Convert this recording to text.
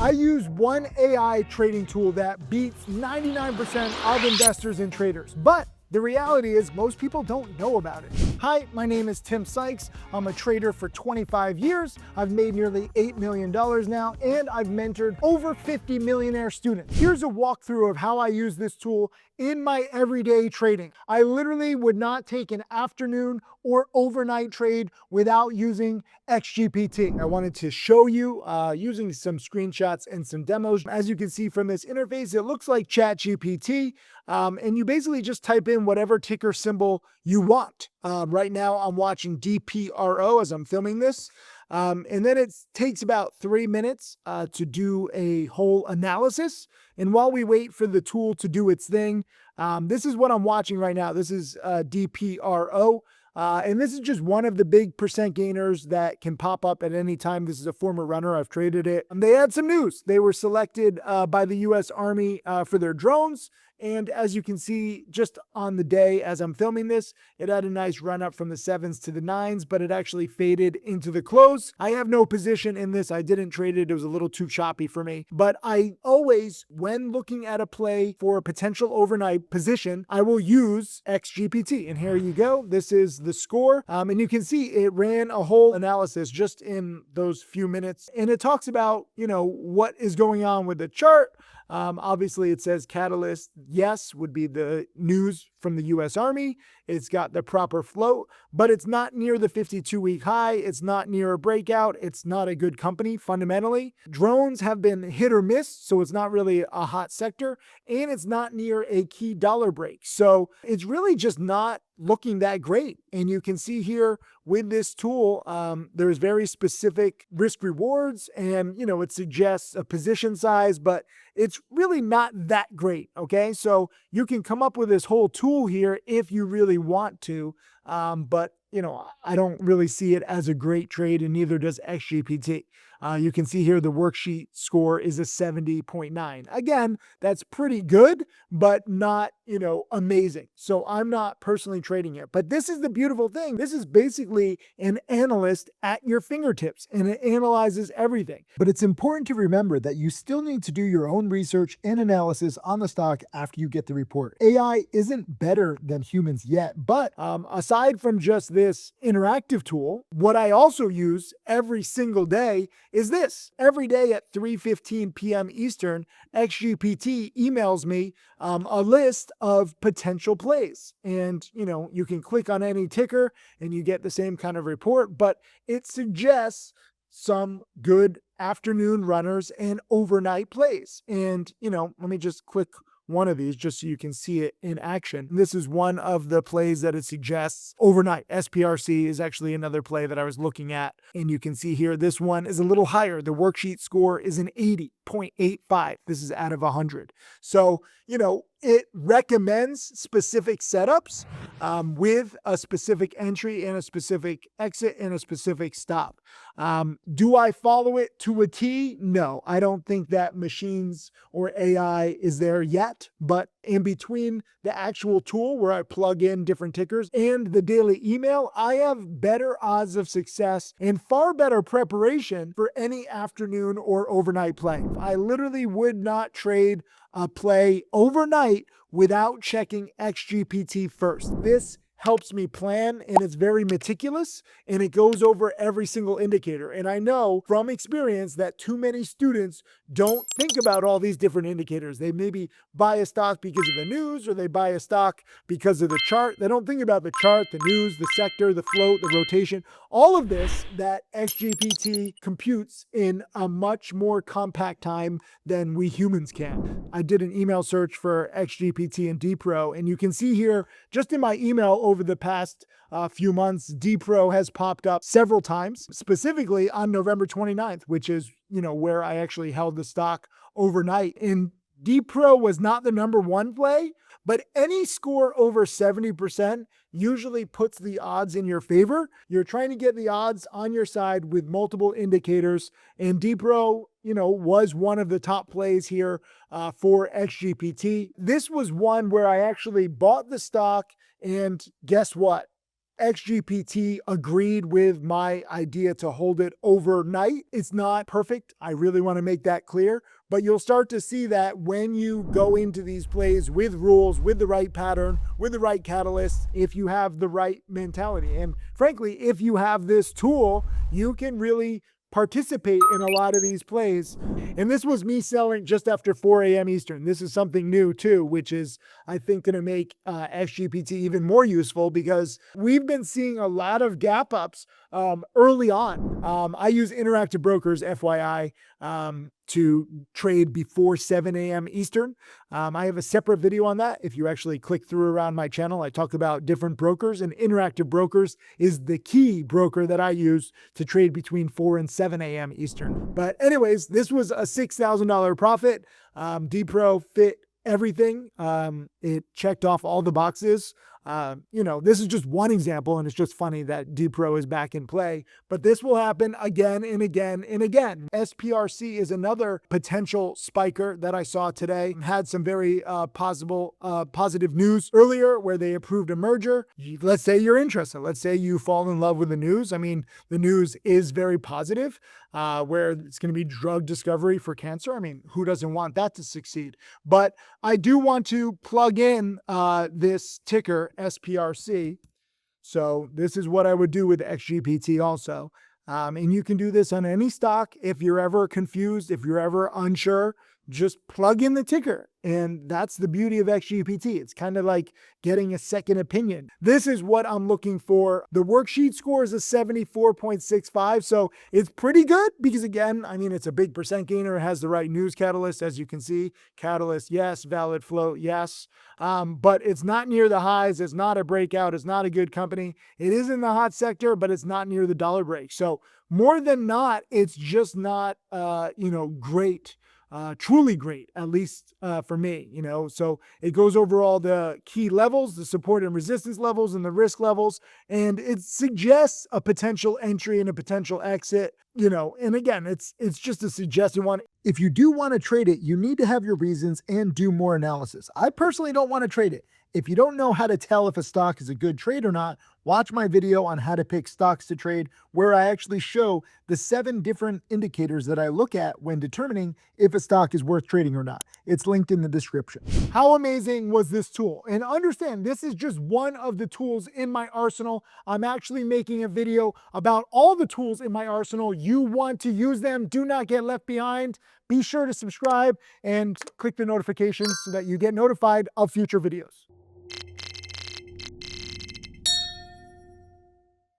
I use one AI trading tool that beats 99% of investors and traders, but the reality is most people don't know about it. Hi, my name is Tim Sykes. I'm a trader for 25 years. I've made nearly $8 million now, and I've mentored over 50 millionaire students. Here's a walkthrough of how I use this tool in my everyday trading. I literally would not take an afternoon or overnight trade without using XGPT. I wanted to show you using some screenshots and some demos. As you can see from this interface, it looks like ChatGPT, and you basically just type in whatever ticker symbol you want. Right now I'm watching DPRO as I'm filming this. And then it takes about 3 minutes to do a whole analysis. And while we wait for the tool to do its thing, this is what I'm watching right now. This is DPRO. And this is just one of the big percent gainers that can pop up at any time. This is a former runner. I've traded it. They had some news. They were selected by the US Army for their drones. And as you can see, just on the day as I'm filming this, it had a nice run up from the 7s to the 9s, but it actually faded into the close. I have no position in this. I didn't trade it. It was a little too choppy for me. But I always, when looking at a play for a potential overnight position, I will use XGPT. And here you go. This is the score. And you can see it ran a whole analysis just in those few minutes. And it talks about, what is going on with the chart. Obviously, it says catalyst, yes, would be the news from the US Army. It's got the proper float, but it's not near the 52-week high. It's not near a breakout. It's not a good company fundamentally. Drones have been hit or miss, so it's not really a hot sector, and it's not near a key dollar break. So it's really just not looking that great. And you can see here with this tool, there's very specific risk rewards, and it suggests a position size, but it's really not that great. Okay, so you can come up with this whole tool here if you really want to, but I don't really see it as a great trade, and neither does XGPT. You can see here the worksheet score is a 70.9. Again, that's pretty good, but not, amazing. So I'm not personally trading it. But this is the beautiful thing. This is basically an analyst at your fingertips, and it analyzes everything. But it's important to remember that you still need to do your own research and analysis on the stock after you get the report. AI isn't better than humans yet, but aside from just this interactive tool, what I also use every single day is this. Every day at 3:15 p.m. Eastern, XGPT emails me a list of potential plays. And, you can click on any ticker and you get the same kind of report, but it suggests some good afternoon runners and overnight plays. And, let me just click one of these just so you can see it in action. This is one of the plays that it suggests overnight. SPRC is actually another play that I was looking at. And you can see here, this one is a little higher. The worksheet score is an 80.85. This is out of 100. So, it recommends specific setups with a specific entry and a specific exit and a specific stop. Do I follow it to a T? No, I don't think that machines or AI is there yet. But in between the actual tool where I plug in different tickers and the daily email, I have better odds of success and far better preparation for any afternoon or overnight play. I literally would not trade a play overnight without checking XGPT first. This helps me plan, and it's very meticulous, and it goes over every single indicator. And I know from experience that too many students don't think about all these different indicators. They maybe buy a stock because of the news, or they buy a stock because of the chart. They don't think about the chart, the news, the sector, the float, the rotation, all of this that XGPT computes in a much more compact time than we humans can. I did an email search for XGPT and DPRO, and you can see here, just in my email over the past few months, DPRO has popped up several times, specifically on November 29th, which is, where I actually held the stock overnight. And DPRO was not the number one play, but any score over 70% usually puts the odds in your favor. You're trying to get the odds on your side with multiple indicators, and DPRO, was one of the top plays here for XGPT. This was one where I actually bought the stock, and guess what? XGPT agreed with my idea to hold it overnight. It's not perfect. I really want to make that clear, but you'll start to see that when you go into these plays with rules, with the right pattern, with the right catalyst, if you have the right mentality. And frankly, if you have this tool, you can really participate in a lot of these plays. And this was me selling just after 4 a.m. Eastern. This is something new too, which is, I think, going to make XGPT even more useful because we've been seeing a lot of gap ups early on. I use Interactive Brokers, FYI, to trade before 7 a.m. Eastern. I have a separate video on that. If you actually click through around my channel, I talk about different brokers, and Interactive Brokers is the key broker that I use to trade between 4 and 7 a.m. Eastern. But anyways, this was a $6,000 profit. DPro fit everything. It checked off all the boxes. This is just one example, and it's just funny that DPro is back in play, but this will happen again and again and again. SPRC is another potential spiker that I saw today. Had some very positive news earlier where they approved a merger. Let's say you're interested. Let's say you fall in love with the news. I mean, the news is very positive, where it's going to be drug discovery for cancer. I mean, who doesn't want that to succeed? But I do want to plug in this ticker, SPRC. So this is what I would do with XGPT also. And you can do this on any stock. If you're ever confused, if you're ever unsure, just plug in the ticker. And that's the beauty of XGPT. It's kind of like getting a second opinion. This is what I'm looking for. The worksheet score is a 74.65. So it's pretty good because, again, I mean, it's a big percent gainer. It has the right news catalyst, as you can see. Catalyst, yes. Valid float, yes. But it's not near the highs. It's not a breakout. It's not a good company. It is in the hot sector, but it's not near the dollar break. So more than not, it's just not, great. Truly great, at least for me, so it goes over all the key levels, the support and resistance levels and the risk levels, and it suggests a potential entry and a potential exit, and again, it's just a suggested one. If you do want to trade it, you need to have your reasons and do more analysis. I personally don't want to trade it. If you don't know how to tell if a stock is a good trade or not, watch my video on how to pick stocks to trade, where I actually show the 7 different indicators that I look at when determining if a stock is worth trading or not. It's linked in the description. How amazing was this tool? And understand, this is just one of the tools in my arsenal. I'm actually making a video about all the tools in my arsenal. You want to use them. Do not get left behind. Be sure to subscribe and click the notifications so that you get notified of future videos.